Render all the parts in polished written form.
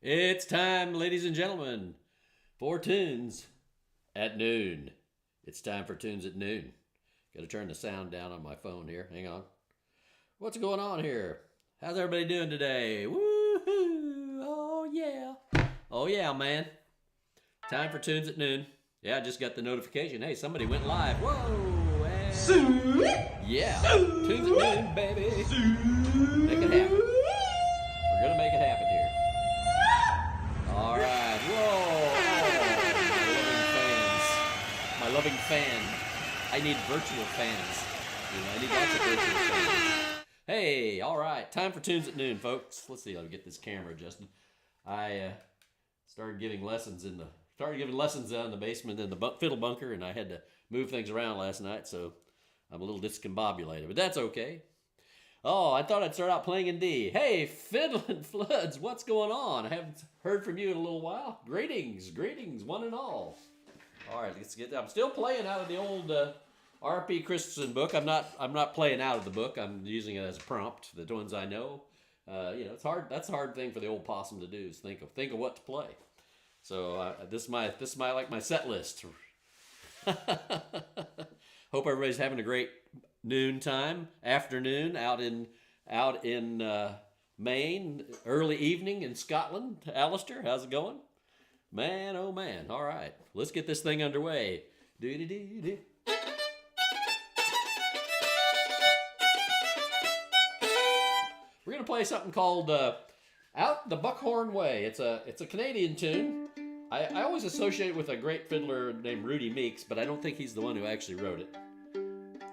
It's time, ladies and gentlemen, for tunes at noon. It's time for tunes at noon. Got to turn the sound down on my phone here. Hang on. What's going on here? How's everybody doing today? Woohoo! Oh yeah! Oh yeah, man! Time for tunes at noon. Yeah, I just got the notification. Hey, somebody went live. Whoa! Yeah, tunes at noon, baby. Make it happen. We're gonna make it happen here. All right. Whoa! My loving fan. I need virtual fans. I need lots of virtual fans. Hey, all right. Time for tunes at noon, folks. Let's see. I'll get this camera adjusted. I started giving lessons in the basement in the fiddle bunker, and I had to move things around last night, so I'm a little discombobulated, but that's okay. Oh, I thought I'd start out playing in D. Hey, Fiddlin' Floods, what's going on? I haven't heard from you in a little while. Greetings, one and all. All right, let's get. I'm still playing out of the old R.P. Christensen book. I'm not playing out of the book. I'm using it as a prompt. The ones I know. It's hard. That's a hard thing for the old Possum to do is think of what to play. So this is my like my set list. Hope everybody's having a great noontime, afternoon out in Maine, early evening in Scotland. Alistair, how's it going? Man, oh man. All right, let's get this thing underway. Do-do-do-do. We're gonna play something called "Out the Buckhorn Way." It's a Canadian tune. I always associate it with a great fiddler named Rudy Meeks, but I don't think he's the one who actually wrote it.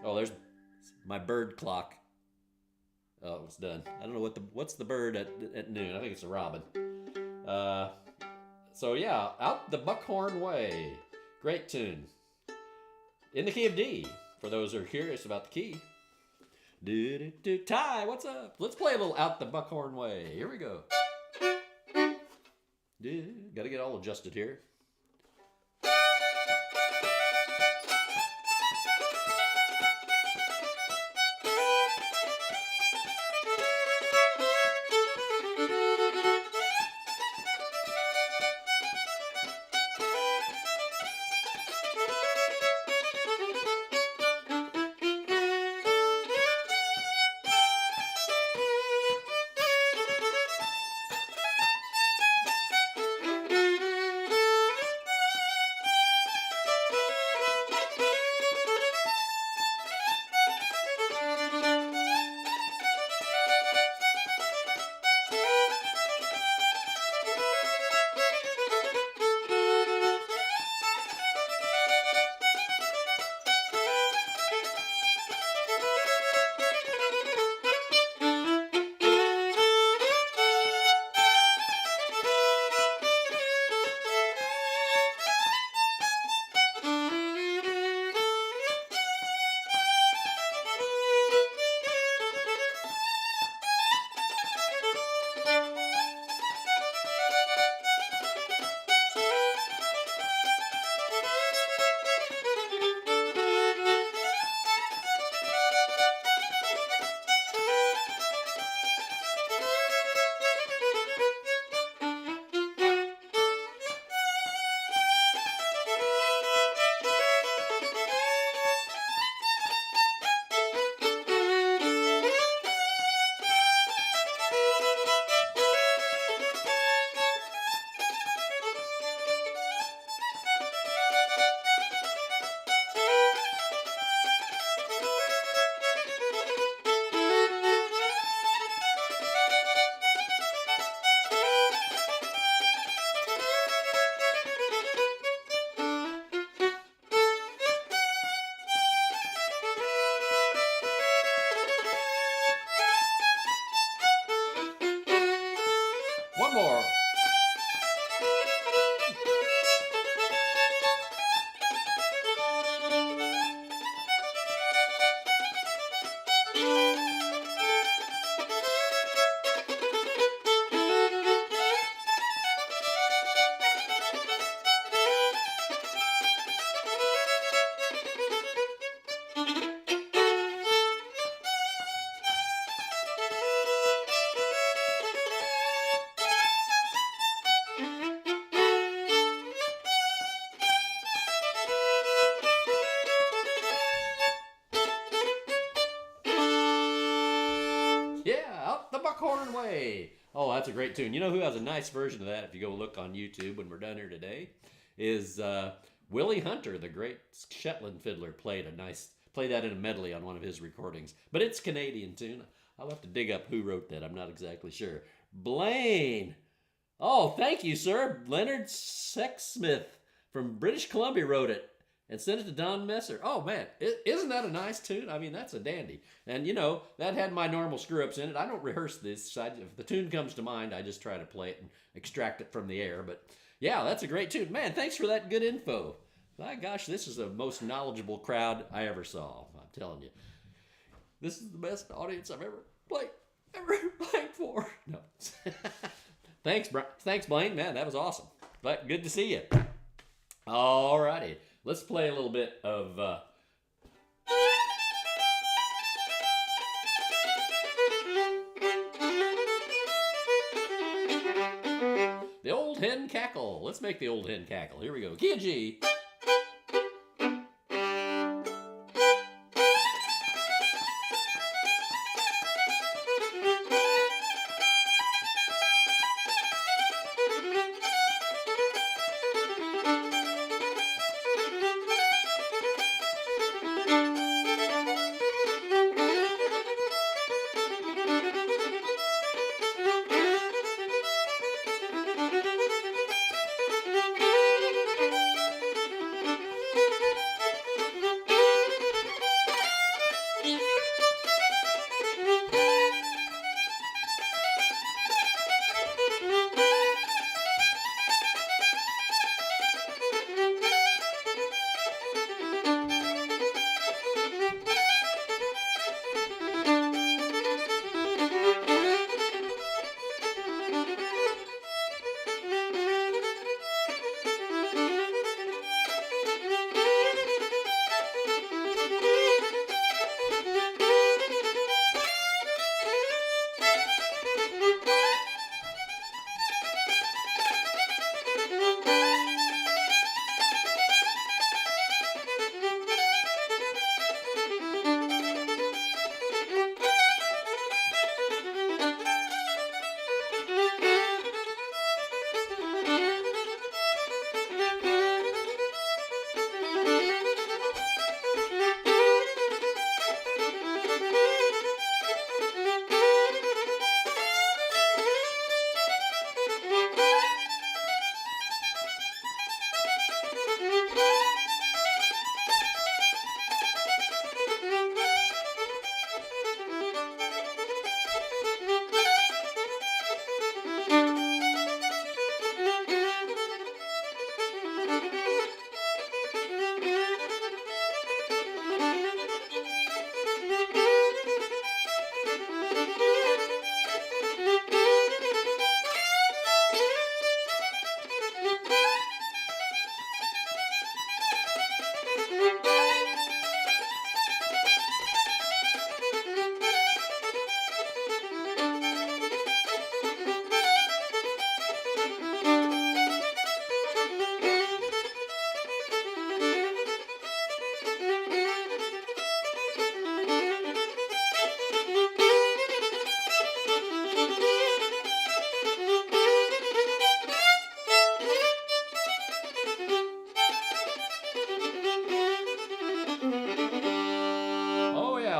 Oh, there's my bird clock. Oh, it's done. I don't know what's the bird at noon. I think it's a robin. So yeah, "Out the Buckhorn Way." Great tune. In the key of D, for those who are curious about the key. Do-do-do. Ty, what's up? Let's play a little "Out the Buckhorn Way." Here we go. Got to get all adjusted here. One more. Yeah, out the Buckhorn Way. Oh, that's a great tune. You know who has a nice version of that, if you go look on YouTube when we're done here today, is Willie Hunter, the great Shetland fiddler, played that in a medley on one of his recordings. But it's a Canadian tune. I'll have to dig up who wrote that. I'm not exactly sure. Blaine. Oh, thank you, sir. Leonard Sexsmith from British Columbia wrote it and sent it to Don Messer. Oh, man, isn't that a nice tune? I mean, that's a dandy. And, you know, that had my normal screw-ups in it. I don't rehearse this. If the tune comes to mind, I just try to play it and extract it from the air. But, yeah, that's a great tune. Man, thanks for that good info. My gosh, this is the most knowledgeable crowd I ever saw. I'm telling you. This is the best audience I've ever played for. No. Thanks, Blaine. Man, that was awesome. But good to see you. All righty. Let's play a little bit of... the old hen cackle. Let's make the old hen cackle. Here we go. Key and G.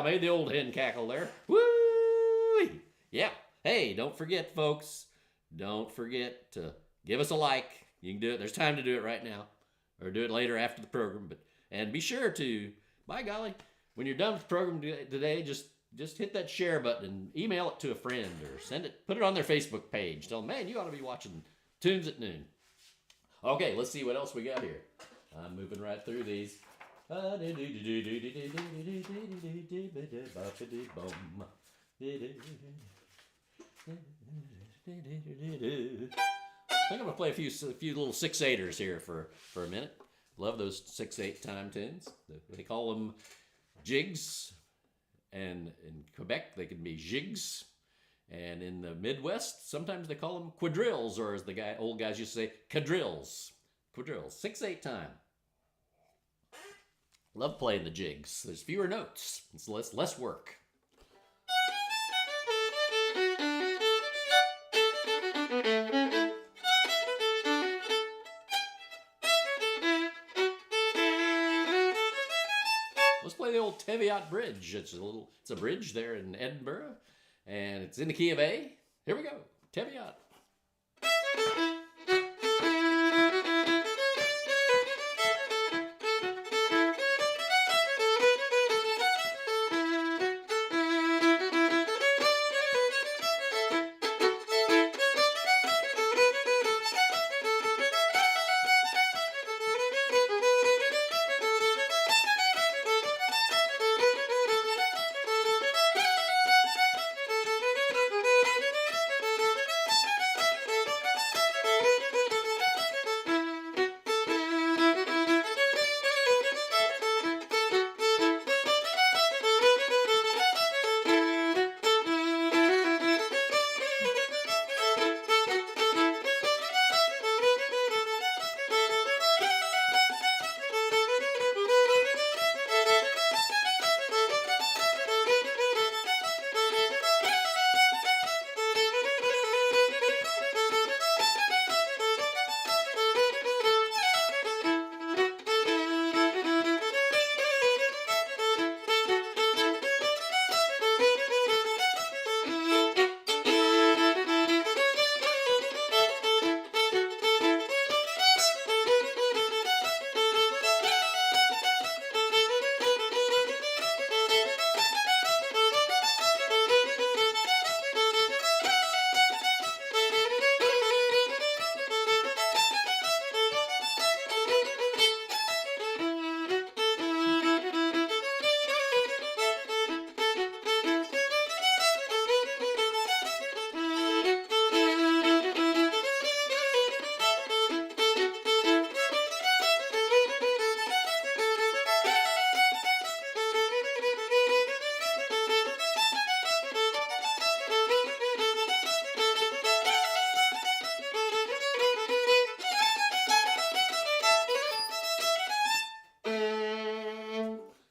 Made the old hen cackle there. Woo! Yeah. Hey, don't forget, folks. Don't forget to give us a like. You can do it. There's time to do it right now, or do it later after the program. And be sure to, by golly, when you're done with the program today, just hit that share button and email it to a friend or put it on their Facebook page. Tell them, man, you ought to be watching Tunes at Noon. Okay, let's see what else we got here. I'm moving right through these. I think I'm gonna play a few little 6/8ers here for a minute. Love those 6/8 time tunes. They call them jigs, and in Quebec they can be jigs, and in the Midwest sometimes they call them quadrilles, or as the old guys used to say, quadrilles. Quadrilles, 6/8 time. Love playing the jigs. There's fewer notes. It's less work. Teviot Bridge. It's a bridge there in Edinburgh, and it's in the key of A. Here we go, Teviot.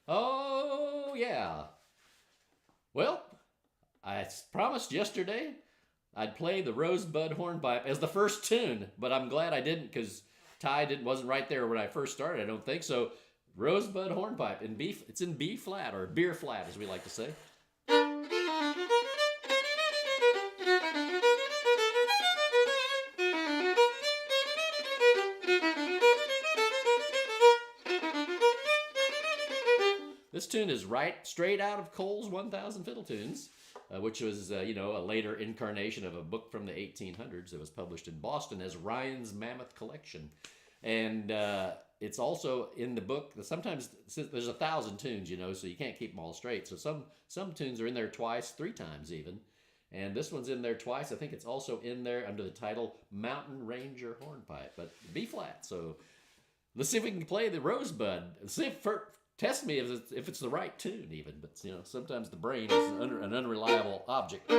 Oh, yeah. Well, I promised yesterday I'd play the Rosebud Hornpipe as the first tune, but I'm glad I didn't because Ty wasn't right there when I first started, I don't think. So, Rosebud Hornpipe in B, it's in B flat, or beer flat as we like to say. This tune is straight out of Cole's 1,000 Fiddle Tunes, which was, a later incarnation of a book from the 1800s that was published in Boston as Ryan's Mammoth Collection. And it's also in the book. Sometimes there's 1,000 tunes, so you can't keep them all straight. So some tunes are in there twice, 3 times even. And this one's in there twice. I think it's also in there under the title Mountain Ranger Hornpipe, but B flat. So let's see if we can play the Rosebud. Test me if it's the right tune even, but sometimes the brain is an unreliable object.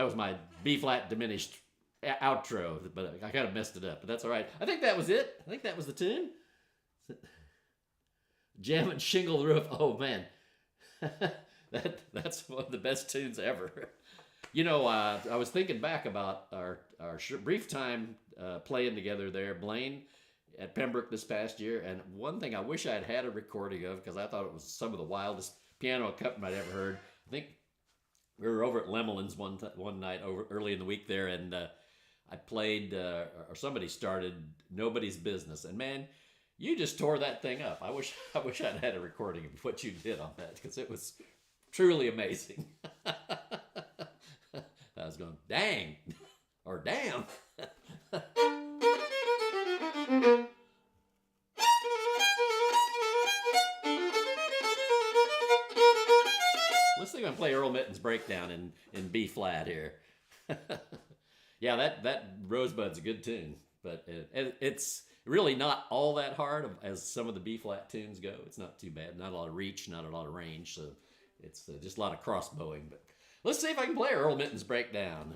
was my B flat diminished outro, but I kind of messed it up. But that's all right. I think that was it. I think that was the tune. Jam and Shingle Roof. Oh man, that's one of the best tunes ever. You know, I was thinking back about our brief time playing together there, Blaine, at Pembroke this past year, and one thing I wish I had a recording of, because I thought it was some of the wildest piano accompaniment I'd ever heard. I think we were over at Lemelin's one night early in the week there, and I played, or somebody started Nobody's Business, and man, you just tore that thing up. I wish I'd had a recording of what you did on that, because it was truly amazing. I was going, dang, or damn. Let's see if I can play Earl Mitten's Breakdown in B flat here. Yeah, that Rosebud's a good tune, but it's really not all that hard as some of the B flat tunes go. It's not too bad. Not a lot of reach, not a lot of range, so it's just a lot of crossbowing. But let's see if I can play Earl Mitten's Breakdown.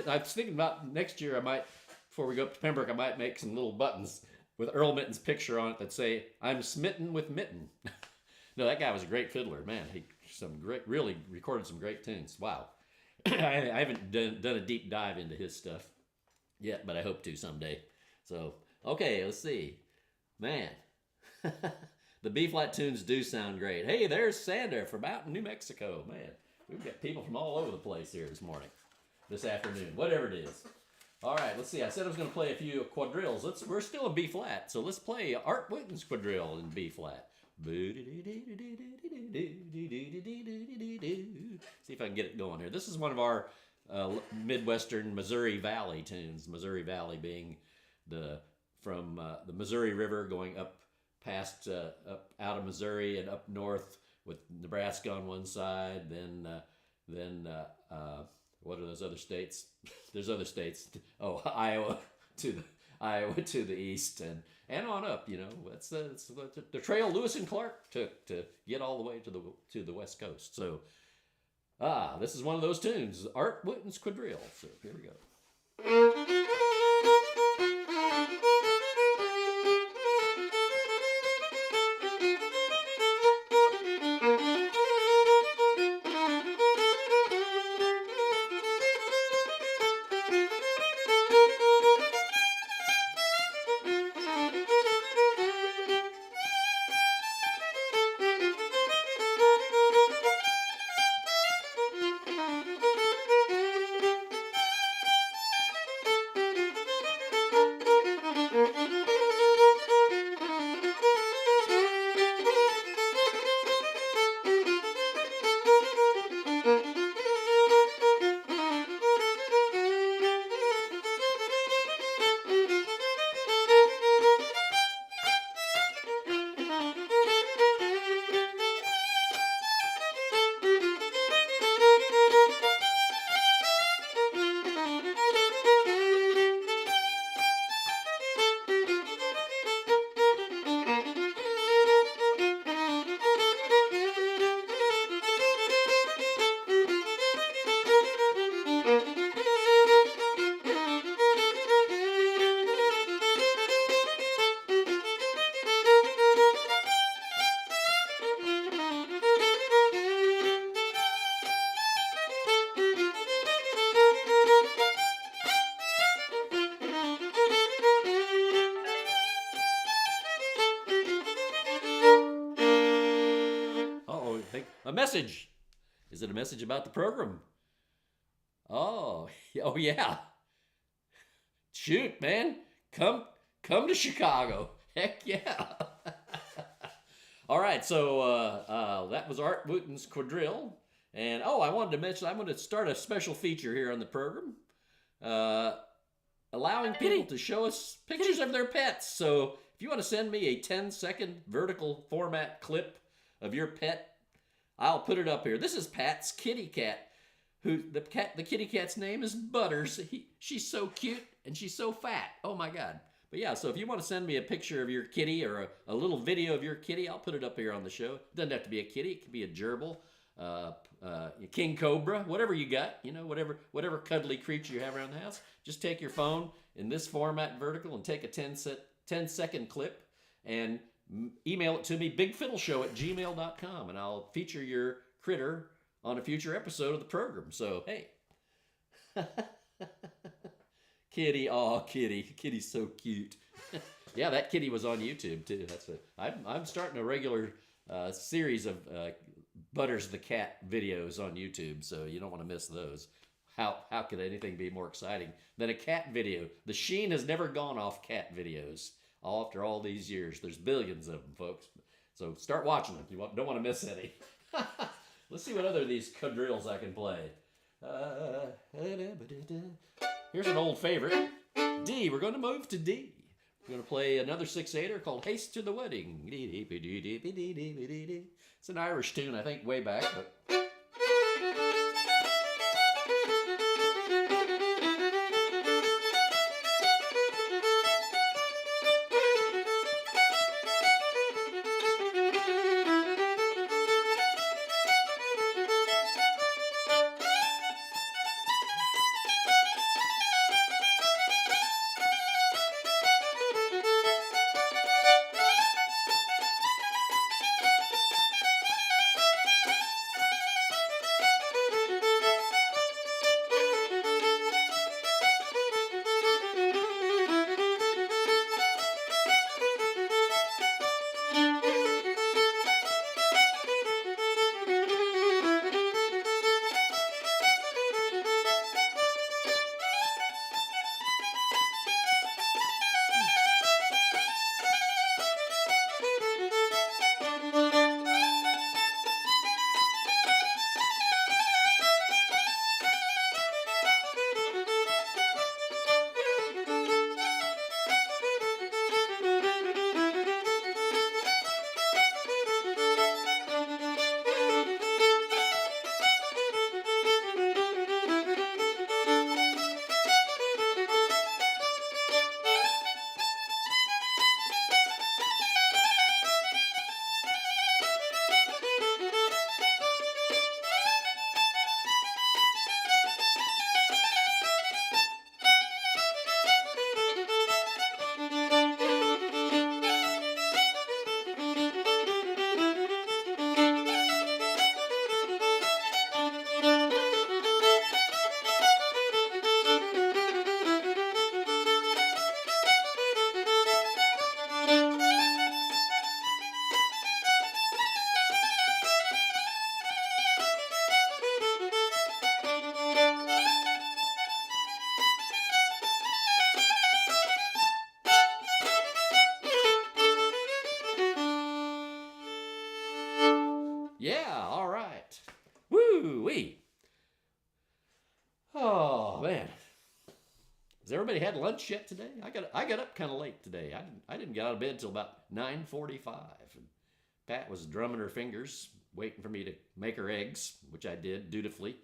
I was thinking about next year, I might, before we go up to Pembroke, I might make some little buttons with Earl Mitten's picture on it that say, "I'm smitten with Mitten." No, that guy was a great fiddler, man. He really recorded some great tunes. Wow. I haven't done a deep dive into his stuff yet, but I hope to someday. So, okay, let's see. Man, the B-flat tunes do sound great. Hey, there's Sander from out in New Mexico. Man, we've got people from all over the place here this afternoon, whatever it is. All right, let's see. I said I was going to play a few quadrilles. We're still in B-flat, so let's play Art Witten's quadrille in B-flat. See if I can get it going here. This is one of our Midwestern Missouri Valley tunes. Missouri Valley being from the Missouri River going up past up out of Missouri and up north with Nebraska on one side. Then what are those other states? There's other states. Oh, Iowa to the east and on up. You know, that's the trail Lewis and Clark took to get all the way to the West Coast. So, this is one of those tunes, Art Witten's quadrille. So here we go. message. Is it a message about the program? Oh, oh yeah. Shoot, man. Come to Chicago. Heck yeah. All right, so that was Art Wooten's quadrille. And, oh, I wanted to mention, I'm going to start a special feature here on the program. Allowing people to show us pictures of their pets. So if you want to send me a 10-second vertical format clip of your pet, I'll put it up here. This is Pat's kitty cat. The kitty cat's name is Butters. She's so cute and she's so fat. Oh my God. But yeah, so if you want to send me a picture of your kitty or a little video of your kitty, I'll put it up here on the show. It doesn't have to be a kitty. It could be a gerbil, king cobra, whatever you got, you know, whatever cuddly creature you have around the house. Just take your phone in this format vertical and take a 10-second clip and email it to me, bigfiddleshow@gmail.com, and I'll feature your critter on a future episode of the program. So, hey. Kitty, oh, kitty's so cute. Yeah, that kitty was on YouTube too. That's it. I'm starting a regular series of Butters the cat videos on YouTube, so you don't want to miss those. How could anything be more exciting than a cat video? The sheen has never gone off cat videos. After all these years, there's billions of them, folks. So start watching them. You don't want to miss any. Let's see what other of these quadrilles I can play. Here's an old favorite, D. We're going to move to D. We're going to play another 6/8er called Haste to the Wedding. It's an Irish tune, I think, way back. But yeah, all right. Woo-wee. Oh, man. Has everybody had lunch yet today? I got up kind of late today. I didn't get out of bed until about 9:45. And Pat was drumming her fingers, waiting for me to make her eggs, which I did dutifully.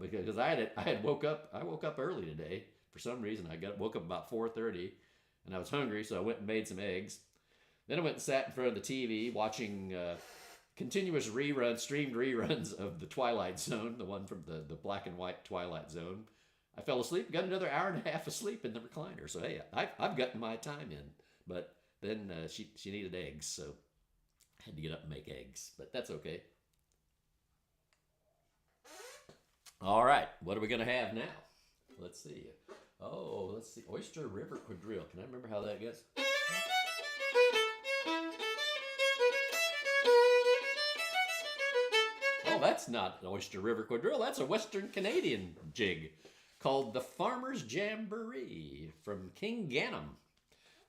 Because I woke up early today. For some reason, woke up about 4:30, and I was hungry, so I went and made some eggs. Then I went and sat in front of the TV watching continuous streamed reruns of The Twilight Zone, the one from the black and white Twilight Zone. I fell asleep, got another hour and a half of sleep in the recliner. So, hey, I've gotten my time in. But then she needed eggs, so I had to get up and make eggs. But that's okay. All right, what are we going to have now? Let's see. Oh, let's see. Oyster River Quadrille. Can I remember how that goes? Oh, that's not an Oyster River quadrille. That's a Western Canadian jig called the Farmer's Jamboree from King Ganem.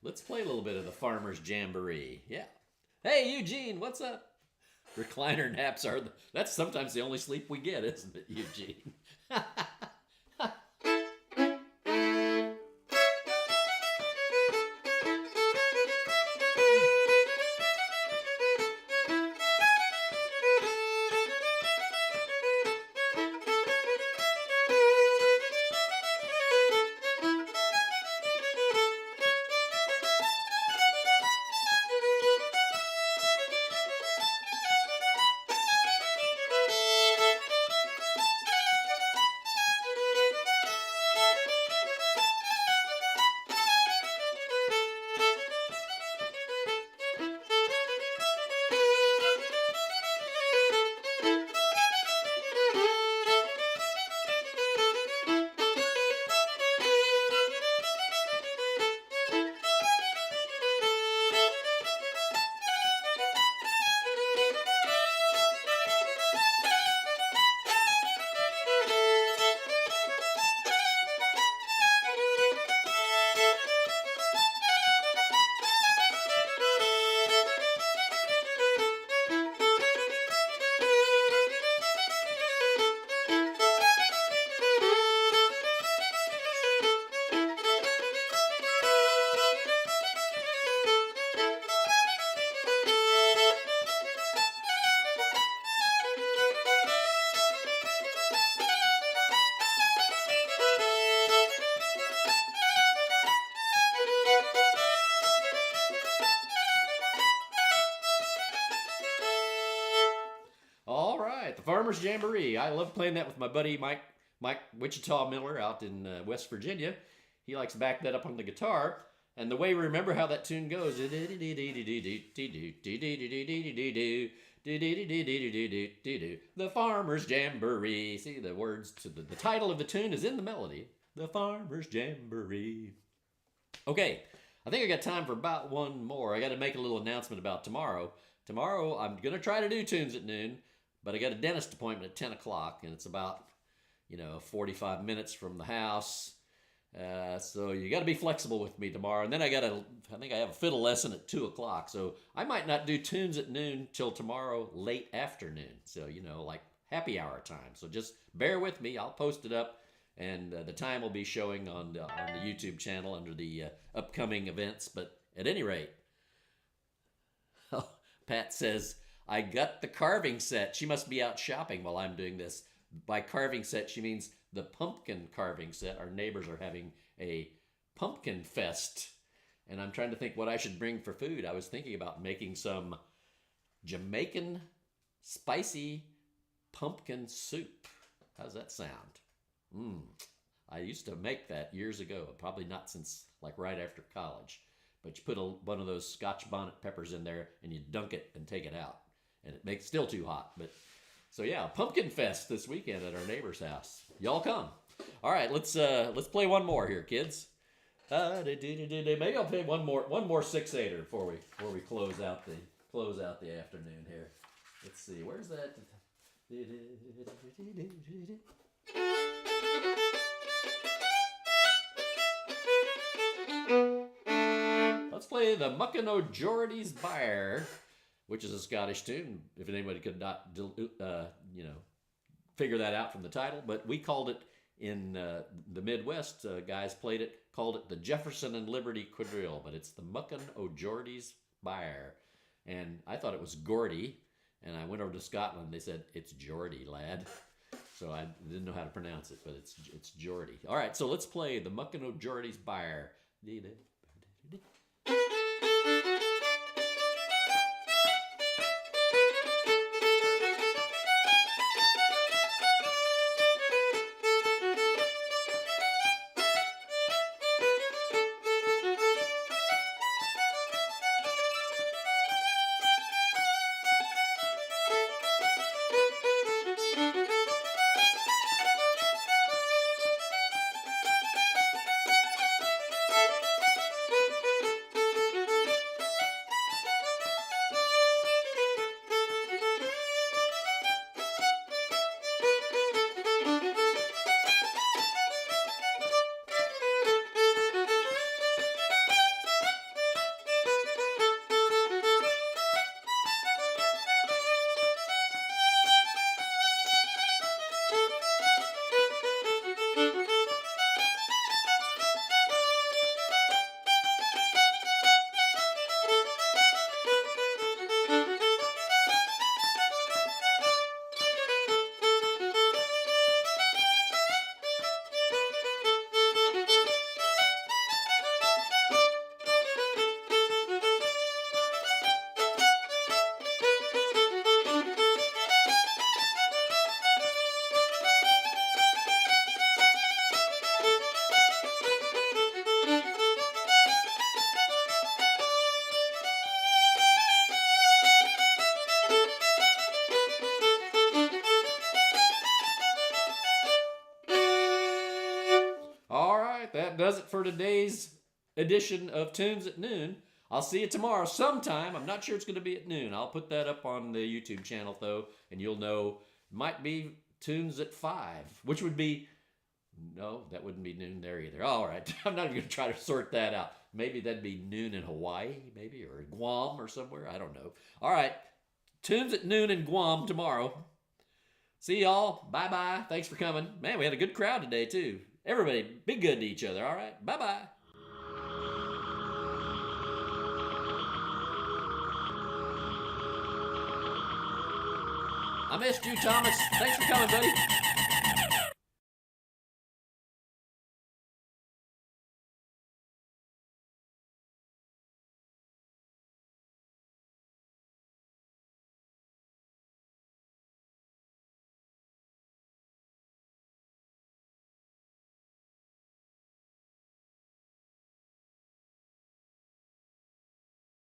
Let's play a little bit of the Farmer's Jamboree. Yeah. Hey, Eugene, what's up? Recliner naps are, that's sometimes the only sleep we get, isn't it, Eugene? All right, the Farmer's Jamboree. I love playing that with my buddy Mike Wichita Miller out in West Virginia. He likes to back that up on the guitar. And the way we remember how that tune goes, the Farmer's Jamboree. See, the words to the title of the tune is in the melody. The Farmer's Jamboree. Okay, I think I got time for about one more. I got to make a little announcement about tomorrow. Tomorrow, I'm going to try to do tunes at noon, but I got a dentist appointment at 10 o'clock, and it's about, 45 minutes from the house. So you got to be flexible with me tomorrow. And then I think I have a fiddle lesson at 2 o'clock. So I might not do tunes at noon till tomorrow late afternoon. So, like happy hour time. So just bear with me. I'll post it up. And the time will be showing on the YouTube channel under the upcoming events. But at any rate, Pat says, I got the carving set. She must be out shopping while I'm doing this. By carving set, she means the pumpkin carving set. Our neighbors are having a pumpkin fest. And I'm trying to think what I should bring for food. I was thinking about making some Jamaican spicy pumpkin soup. How's that sound? I used to make that years ago. Probably not since like right after college. But you put one of those Scotch bonnet peppers in there and you dunk it and take it out. And it makes still too hot. But so yeah, Pumpkin Fest this weekend at our neighbor's house. Y'all come. All right, let's play one more here, kids. Maybe I'll play one more 6/8er before we close out the afternoon here. Let's see, where's that? Let's play the Muckin' O'Geordie's Byre, which is a Scottish tune, if anybody could not, figure that out from the title. But we called it in the Midwest, guys called it the Jefferson and Liberty Quadrille, but it's the Muckin' O'Geordie's Byre. And I thought it was Geordie, and I went over to Scotland, and they said, it's Geordie, lad. So I didn't know how to pronounce it, but it's Geordie. All right, so let's play the Muckin' O'Geordie's Byre. right, that does it for today's edition of Tunes at Noon. I'll see you tomorrow sometime. I'm not sure it's going to be at noon. I'll put that up on the YouTube channel, though, and you'll know. It might be Tunes at 5, which would be... No, that wouldn't be noon there either. All right. I'm not even going to try to sort that out. Maybe that'd be noon in Hawaii, maybe, or Guam or somewhere. I don't know. All right. Tunes at noon in Guam tomorrow. See y'all. Bye-bye. Thanks for coming. Man, we had a good crowd today, too. Everybody, be good to each other, all right? Bye-bye. I missed you, Thomas. Thanks for coming, buddy.